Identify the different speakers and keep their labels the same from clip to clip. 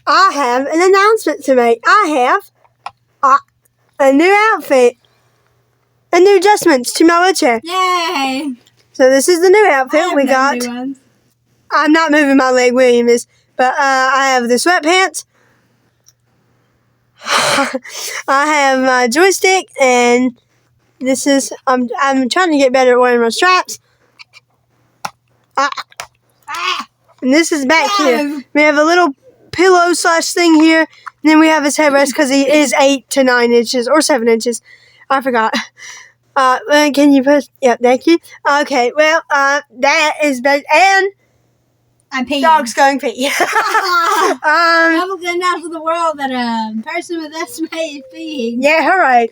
Speaker 1: I have an announcement to make. I have a new outfit and new adjustments to my wheelchair.
Speaker 2: Yay!
Speaker 1: So this is the new outfit we got. I'm not moving my leg, William is, but I have the sweatpants. I have my joystick, and this is I'm trying to get better at wearing my straps. And this is back here. We have a little pillow / thing here, and then we have his headrest because he is 8 to 9 inches or 7 inches. I forgot. Can you push? Yeah, thank you. Okay, well, that is bad. And
Speaker 2: I'm peeing.
Speaker 1: Dog's going pee.
Speaker 2: I'm going to announce to the world that a person with SMA is peeing.
Speaker 1: Yeah, hooray.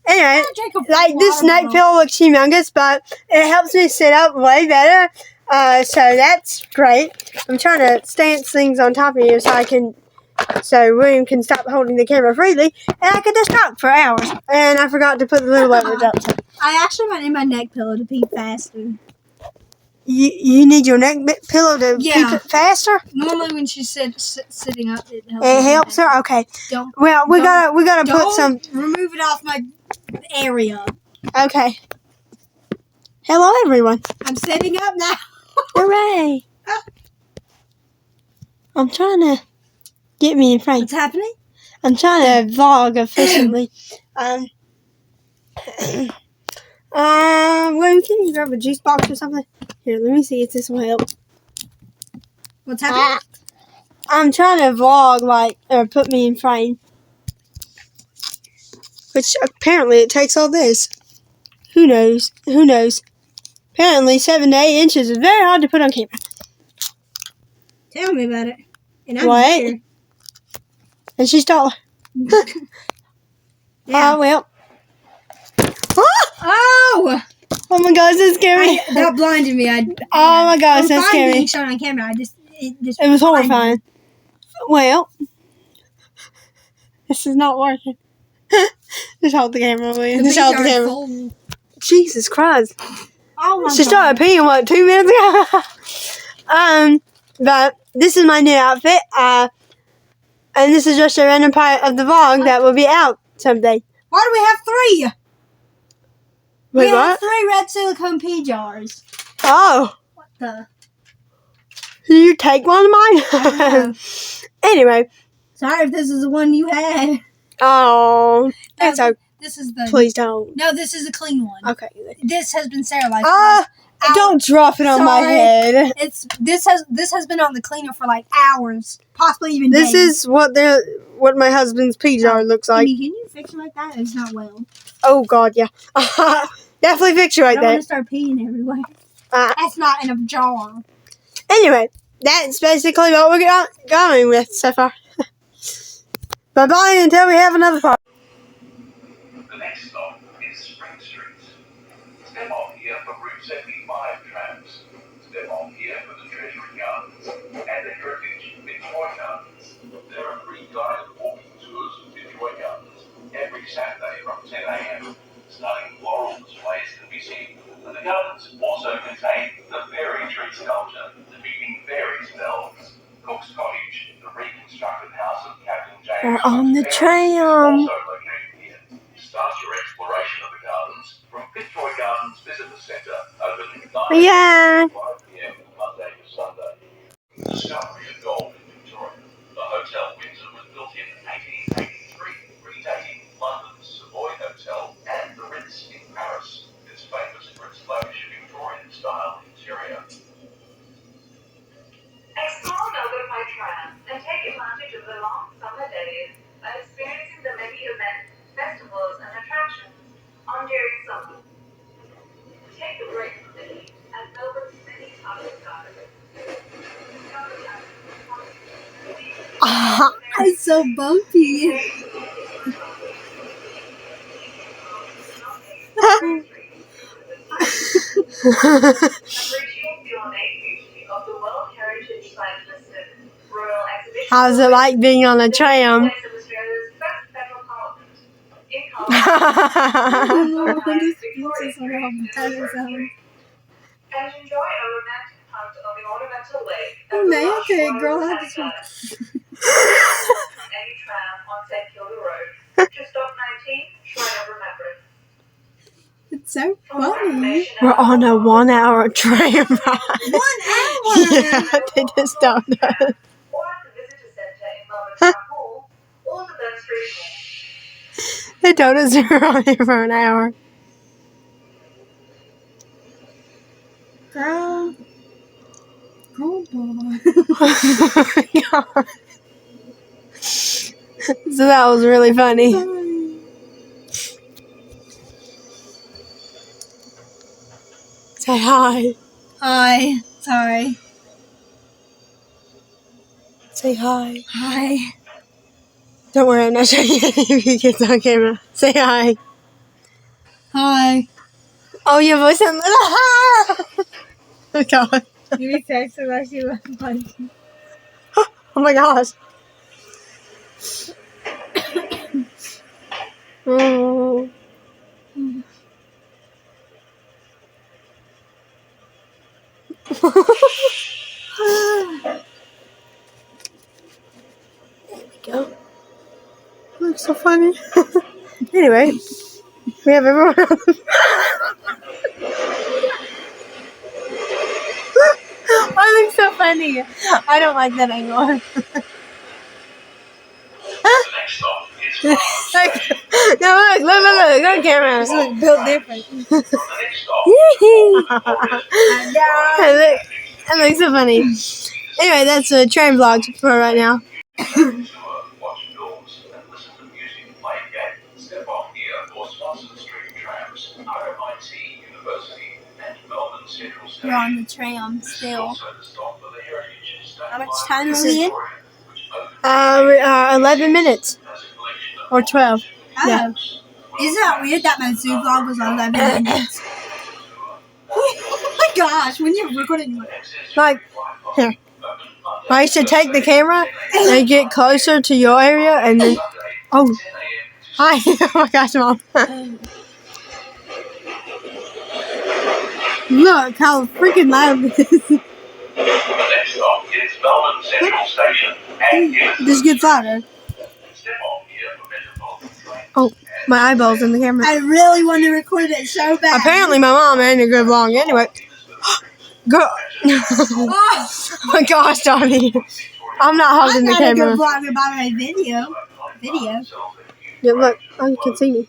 Speaker 1: Anyway, like this neck pillow looks humongous, but it helps me sit up way better. So that's great. I'm trying to stance things on top of you so William can stop holding the camera freely, and I can just talk for hours. And I forgot to put the little leverage up.
Speaker 2: I actually might need my neck pillow to pee faster.
Speaker 1: You need your neck pillow to pee faster?
Speaker 2: Normally when she's sitting up, it helps.
Speaker 1: It helps her? Okay. Well, we gotta put some.
Speaker 2: Remove it off my area.
Speaker 1: Okay. Hello, everyone.
Speaker 2: I'm sitting up now.
Speaker 1: Hooray! I'm trying to get me in frame.
Speaker 2: What's happening?
Speaker 1: I'm trying to vlog efficiently. William, can you grab a juice box or something? Here, let me see if this will help.
Speaker 2: What's happening?
Speaker 1: I'm trying to vlog, or put me in frame. Which, apparently, it takes all this. Who knows? Apparently, 7 to 8 inches is very hard to put on camera.
Speaker 2: Tell me about it. And I'm
Speaker 1: what?
Speaker 2: Here.
Speaker 1: And she's taller.
Speaker 2: Yeah.
Speaker 1: Well.
Speaker 2: Oh!
Speaker 1: Oh my gosh, that's scary.
Speaker 2: That blinded me.
Speaker 1: Oh my gosh, that's scary.
Speaker 2: Being shown on camera.
Speaker 1: It was horrifying. Well, this is not working. Just hold the camera, William. Just hold the camera.
Speaker 2: Full.
Speaker 1: Jesus Christ.
Speaker 2: Oh my
Speaker 1: She started peeing, 2 minutes ago? But this is my new outfit. And this is just a random part of the vlog that will be out someday.
Speaker 2: Why do we have 3?
Speaker 1: Wait,
Speaker 2: we have 3 red silicone pea jars.
Speaker 1: Oh.
Speaker 2: What the?
Speaker 1: Did you take one of mine? Anyway.
Speaker 2: Sorry if this is the one you had.
Speaker 1: Oh. That's okay.
Speaker 2: This is the...
Speaker 1: Please don't.
Speaker 2: No, this is a clean one.
Speaker 1: Okay.
Speaker 2: This has been sterilized.
Speaker 1: Don't drop it on my head.
Speaker 2: This has been on the cleaner for hours, possibly even days.
Speaker 1: This is what my husband's pea jar looks like.
Speaker 2: Can you fix it like that? It's not well.
Speaker 1: Oh God, yeah. Definitely fix it right there.
Speaker 2: I don't want to start peeing everywhere. That's not in a jar.
Speaker 1: Anyway, that's basically what we're going with so far. Bye bye until we have another part.
Speaker 3: The next stop is Spring Street. Step off here for Route 75 trams. Step off here for the Treasury Gardens and the Heritage Fitzroy Gardens. There are 3 guided walking tours of Fitzroy Gardens every Saturday from 10 a.m. Stunning floral displays can be seen, and the gardens also contain the fairy tree sculpture depicting fairy spells. Cook's Cottage, the reconstructed house of Captain James.
Speaker 1: We're on the tram.
Speaker 3: Also located here. Start your exploration of the gardens from Fitzroy Gardens Visitor Centre open 9
Speaker 1: Yeah.
Speaker 3: 5 p.m. Monday to Sunday. Discovery of gold in Victoria. The Hotel Windsor was built in 1883, predating London's Savoy Hotel and the Ritz in Paris. It's famous for its lavish Victorian-style interior.
Speaker 4: Explore Melbourne by tram and take advantage of the long summer days by experiencing the many events, festivals, and attractions on during summer. Take a break from the heat at Melbourne's many public gardens.
Speaker 2: It's so bumpy.
Speaker 4: Appreciate the ornate beauty of the World Heritage Site listed Royal Exhibition.
Speaker 1: How's it like being on a tram?
Speaker 4: Place of Australia's first federal parliament. In Colorado. And enjoy a romantic hunt on the ornamental lake.
Speaker 1: Oh, man, okay, girl, I just
Speaker 4: Any tram on St. Kilda Road. Just stop 19, Shrine of Remembrance.
Speaker 2: It's so funny.
Speaker 1: We're on a 1 hour tram ride.
Speaker 2: 1 hour?
Speaker 1: Yeah, they just don't know.
Speaker 4: Or at the visitor centre in Melbourne Town Hall, or the Burn Street Mall.
Speaker 1: They told us we were on here for an hour.
Speaker 2: Girl. Girl, boy.
Speaker 1: God. So that was really funny. Say hi.
Speaker 2: Hi. Sorry.
Speaker 1: Say hi.
Speaker 2: Hi.
Speaker 1: Don't worry, I'm not showing you any of you kids on camera. Say hi.
Speaker 2: Hi.
Speaker 1: Oh, your voice sounds oh god.
Speaker 2: You be texting like you was funny.
Speaker 1: Oh my gosh. Oh. There we go. Looks so funny. Anyway, we have everyone on the I look so funny. I don't like that angle.
Speaker 3: The next stop is
Speaker 1: No, look on camera.
Speaker 2: It's like built different.
Speaker 3: the next stop.
Speaker 1: That looks so funny. Anyway, that's a train vlog for right now.
Speaker 3: Watch doors and listen to music playing at Step On Here or Swanson Street Trams, RMIT University, and Melbourne Central Station.
Speaker 2: We're on the tram still.
Speaker 3: Also the stop for the Heritage State
Speaker 2: How much
Speaker 3: Library
Speaker 2: time are we in?
Speaker 3: which opened
Speaker 1: We are 11 minutes.
Speaker 3: as a collection of
Speaker 1: Or 12. Yeah.
Speaker 2: Oh. Isn't that weird that my Zoom vlog was on 11 minutes? Oh my gosh, when you're recording,
Speaker 1: Like, here. I used to take the camera and get closer to your area and then. Oh. Hi. Oh my gosh, Mom. Look how freaking loud this is.
Speaker 3: The next stop is Melbourne Central Station and
Speaker 1: This gets louder.
Speaker 3: Step On Here for Metropolitan Trains.
Speaker 1: Oh, my eyeballs in the camera.
Speaker 2: I really want to record it so bad.
Speaker 1: Apparently, my mom ain't a good vlog anyway. Girl. Oh my gosh, Donny. I'm not holding
Speaker 2: I'm
Speaker 1: the
Speaker 2: not a
Speaker 1: camera.
Speaker 2: good vlogger by my video.
Speaker 1: Yeah, look. Oh, you can see me.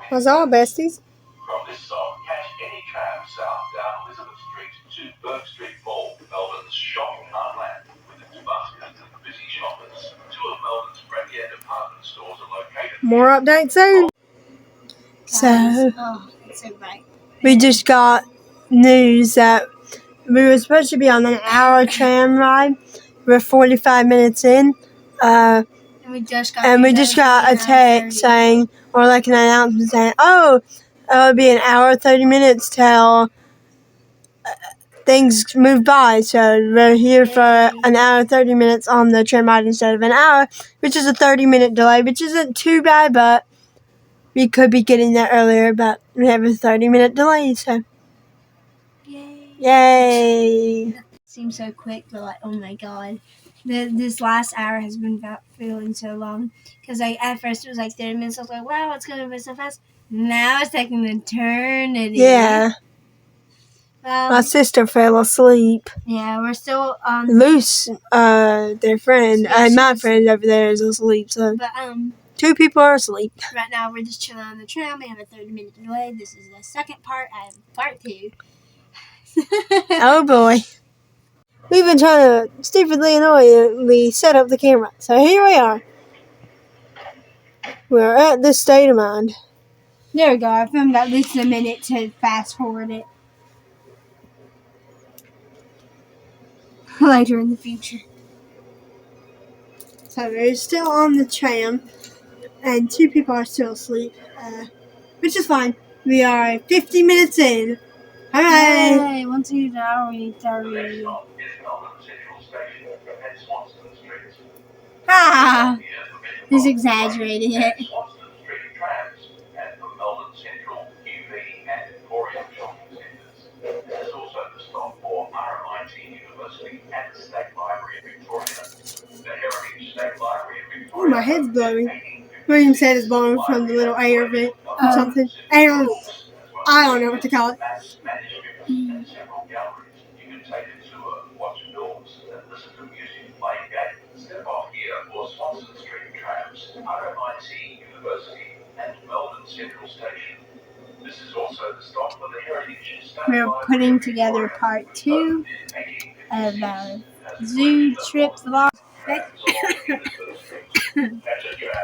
Speaker 1: What's all, besties?
Speaker 3: From this stop, catch any tram south down Elizabeth Street to Burke Street Mall, Melbourne's shopping heartland, with its buskers and busy shoppers. Two of Melbourne's premier department stores are located.
Speaker 1: More updates soon. So,
Speaker 2: Oh, that's so bright.
Speaker 1: we just got news that we were supposed to be on an hour tram ride. We're 45 minutes in.
Speaker 2: And we just got
Speaker 1: A text saying, or like an announcement saying, oh, it'll be an hour, 30 minutes till things move by. So we're here for an hour, 30 minutes on the tram ride instead of an hour, which is a 30-minute delay, which isn't too bad, but we could be getting there earlier, but we have a 30-minute delay, so yay.
Speaker 2: Seems so quick, but like, oh my god. This last hour has been feeling so long. Because like, at first it was like 30 minutes. I was like, wow, it's going to be so fast. Now it's taking an eternity.
Speaker 1: Yeah. My sister fell asleep.
Speaker 2: Yeah, we're still on.
Speaker 1: Luce, their friend, my friend over there is asleep, so
Speaker 2: But,
Speaker 1: two people are asleep.
Speaker 2: right now we're just chilling on the tram. We have a 30-minute delay. This is the second part. I have part 2.
Speaker 1: Oh boy. We've been trying to stupidly annoyingly set up the camera. So here we are. We're at this state of mind.
Speaker 2: There we go. I filmed at least a minute to fast forward it. Later in the future.
Speaker 1: So we're still on the tram. And two people are still asleep. Which is fine. We are 50 minutes in. Hooray!
Speaker 2: Hey, 1, 2, 3, 30. Ah! He's exaggerating it.
Speaker 1: my head's blowing. William's head is blowing from the little air vent or something. Air, I don't know what to call it.
Speaker 3: And several galleries. You can take a tour, watch films, and listen to music, play games. Step off here for Swanson Street trams, RMIT University, and Melbourne Central Station. This is also the stop for the Heritage State
Speaker 2: We're
Speaker 3: Library.
Speaker 2: putting together part 2 of our zoo trip vlog.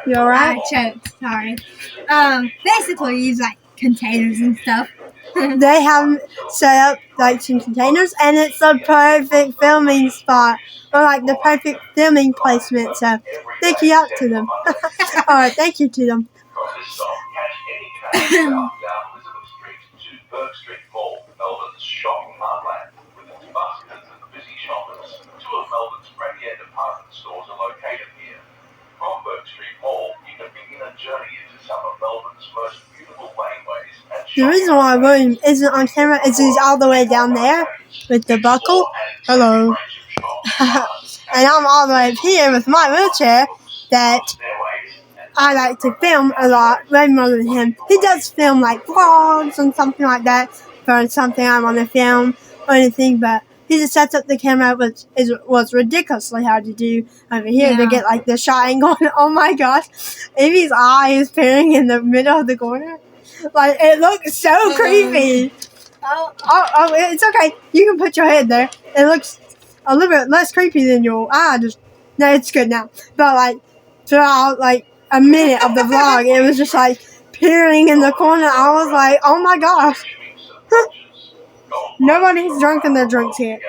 Speaker 1: You alright?
Speaker 2: I choked, sorry. Basically use like containers and stuff.
Speaker 1: They have set up like some containers, and it's the perfect filming spot, or like the perfect filming placement. So thank you out to them. Or thank you to them.
Speaker 3: From this stop, catch any tram south down Elizabeth Street to Burke Street Mall, Melbourne's shopping heartland, with its buskers and busy shoppers. Two of Melbourne's premier department stores are located here. From Burke Street Mall, you can begin a journey into some of Melbourne's most beautiful laneways and
Speaker 1: The reason why William isn't on camera is he's all the way down there with the buckle. Hello. And I'm all the way up here with my wheelchair that I like to film a lot, way more than him. He does film like vlogs and something like that for something I want to film or anything, but he just sets up the camera, which was ridiculously hard to do over here to get like the shot angle. Oh my gosh, Amy's eye is peering in the middle of the corner. Like, it looks so creepy. Oh, it's okay. You can put your head there. It looks a little bit less creepy than your eye. No, it's good now. But like throughout like a minute of the vlog, it was just like peering in the corner. I was like, oh my gosh. Nobody's drunk in their drinks here.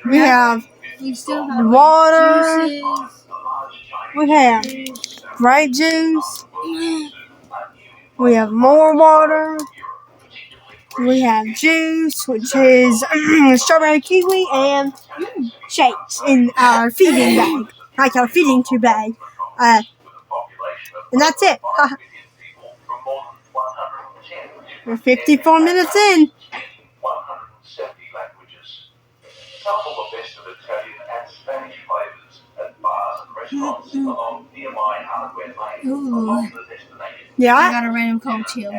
Speaker 1: We have water. We have grape juice. We have more water. We have juice, which is strawberry kiwi, and shakes in our feeding bag, like our feeding tube bag. And that's it. We're 54 minutes in.
Speaker 3: 170 languages. Sample the best of Italian and Spanish flavors at bars and restaurants along nearby hardware lanes along the destination.
Speaker 2: I
Speaker 1: Yeah.
Speaker 2: got a random cold chill,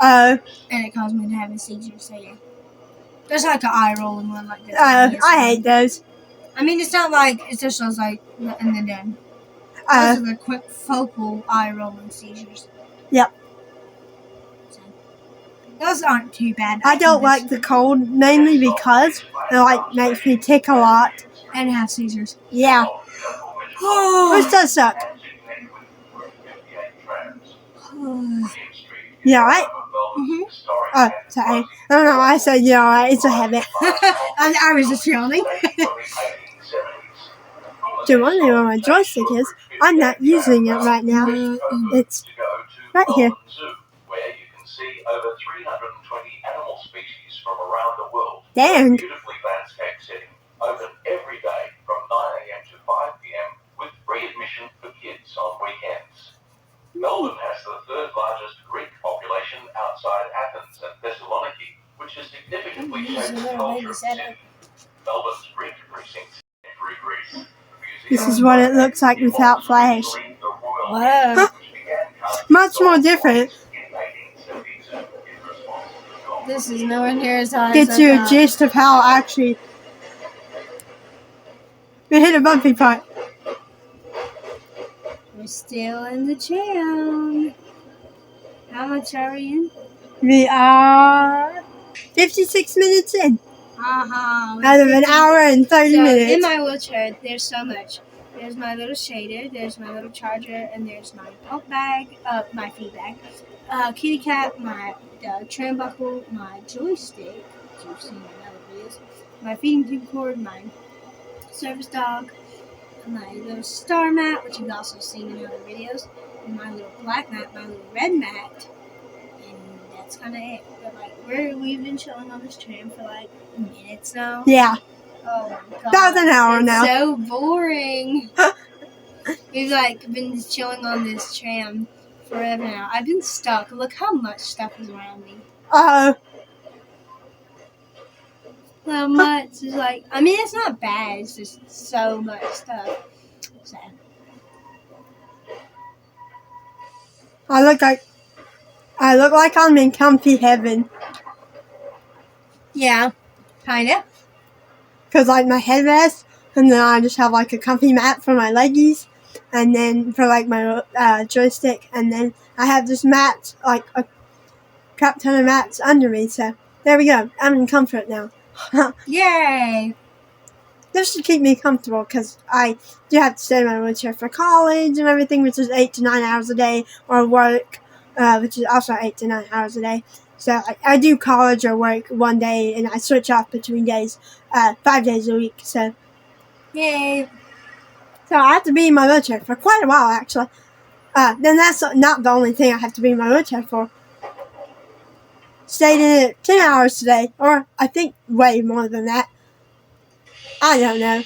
Speaker 1: And
Speaker 2: and it caused me to have a seizure, so yeah. There's like an eye rolling one like this.
Speaker 1: I hate those.
Speaker 2: I mean, it's not like, it's just like, and then done. Those are the quick focal eye rolling seizures.
Speaker 1: Yep.
Speaker 2: So, those aren't too bad.
Speaker 1: I don't like the cold mainly because it like makes me tick a lot.
Speaker 2: And have seizures.
Speaker 1: Yeah. Which does suck. Yeah, right?
Speaker 2: Mm-hmm.
Speaker 1: Oh, sorry. I don't know why I said yeah, right. It's a habit.
Speaker 2: I was just yawning.
Speaker 1: Do you want to know where my joystick is? I'm not using it right now. It's right here.
Speaker 3: Where you can see over 320 animal species from around the world.
Speaker 1: Dang.
Speaker 3: Beautifully landscape setting, open every day from 9 a.m. to 5 p.m. with free admission for kids on weekends. Melbourne has the third largest Greek population outside Athens and Thessaloniki, which has significantly shaped the culture of the city. Melbourne's Greek precincts through Greece.
Speaker 1: This is what it looks like without flash.
Speaker 2: Wow.
Speaker 1: Much more different.
Speaker 2: This is nowhere near as high
Speaker 1: Gets
Speaker 2: as I
Speaker 1: you a
Speaker 2: thought.
Speaker 1: gist of how actually. We hit a bumpy part.
Speaker 2: We're still in the tram. How much are we in?
Speaker 1: We are 56 minutes in.
Speaker 2: Aha.
Speaker 1: Out of an hour and 30
Speaker 2: So in
Speaker 1: minutes.
Speaker 2: my wheelchair, there's so much. There's my little shader, there's my little charger, and there's my pump bag, my feed bag, kitty cat, my tram buckle, my joystick, which you've seen in other videos, my feeding tube cord, my service dog, my little star mat, which you've also seen in other videos, and my little black mat, my little red mat, and that's kind of it. But like, we've been chilling on this tram for like minutes now.
Speaker 1: Yeah.
Speaker 2: Oh my god.
Speaker 1: About an hour
Speaker 2: It's
Speaker 1: now.
Speaker 2: so boring. We've like been chilling on this tram forever now. I've been stuck. Look how much stuff is around me. How much is like, I mean, it's not bad. It's just so much stuff. So,
Speaker 1: I look like I'm in comfy heaven.
Speaker 2: Yeah, kinda.
Speaker 1: Cause like my headrest, and then I just have like a comfy mat for my leggies, and then for like my joystick, and then I have this mat, like a crap ton of mats under me. So there we go. I'm in comfort now.
Speaker 2: Yay!
Speaker 1: This should keep me comfortable because I do have to stay in my wheelchair for college and everything, which is 8 to 9 hours a day, or work, which is also 8 to 9 hours a day. So I do college or work one day, and I switch off between days, 5 days a week. So
Speaker 2: Yay!
Speaker 1: I have to be in my wheelchair for quite a while, actually. Then that's not the only thing I have to be in my wheelchair for. Stayed in it 10 hours today, or I think way more than that. I don't know.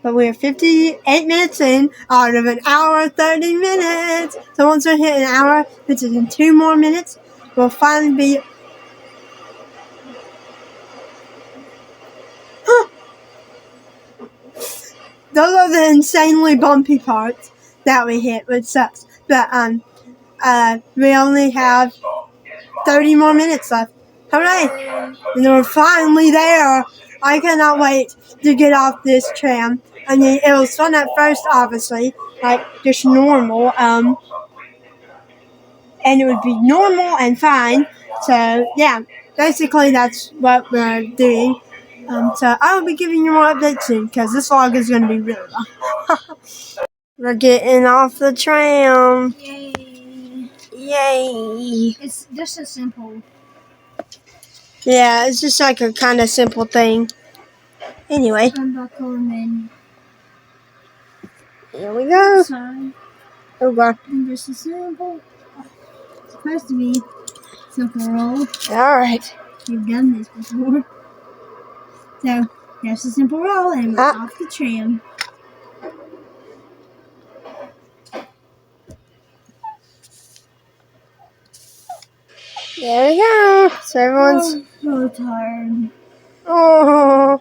Speaker 1: But we're 58 minutes in out of an hour 30 minutes. So once we hit an hour, which is in 2 more minutes, we'll finally be... Those are the insanely bumpy parts that we hit, which sucks. But we only have 30 more minutes left. Hooray! And we're finally there. I cannot wait to get off this tram. I mean, it was fun at first, obviously, like just normal. And it would be normal and fine. So yeah, basically that's what we're doing. So I will be giving you more updates soon because this vlog is going to be really long. We're getting off the tram.
Speaker 2: Yay!
Speaker 1: Yay!
Speaker 2: It's just a simple.
Speaker 1: Yeah, it's just like a kind of simple thing. Anyway,
Speaker 2: Unbuckle and then
Speaker 1: here we go.
Speaker 2: side.
Speaker 1: Oh god.
Speaker 2: And just a simple. It's supposed to be simple roll.
Speaker 1: Alright.
Speaker 2: We've done this before. So that's a simple roll, and we're off the tram.
Speaker 1: There we go. So everyone's...
Speaker 2: Oh, so tired.
Speaker 1: Oh.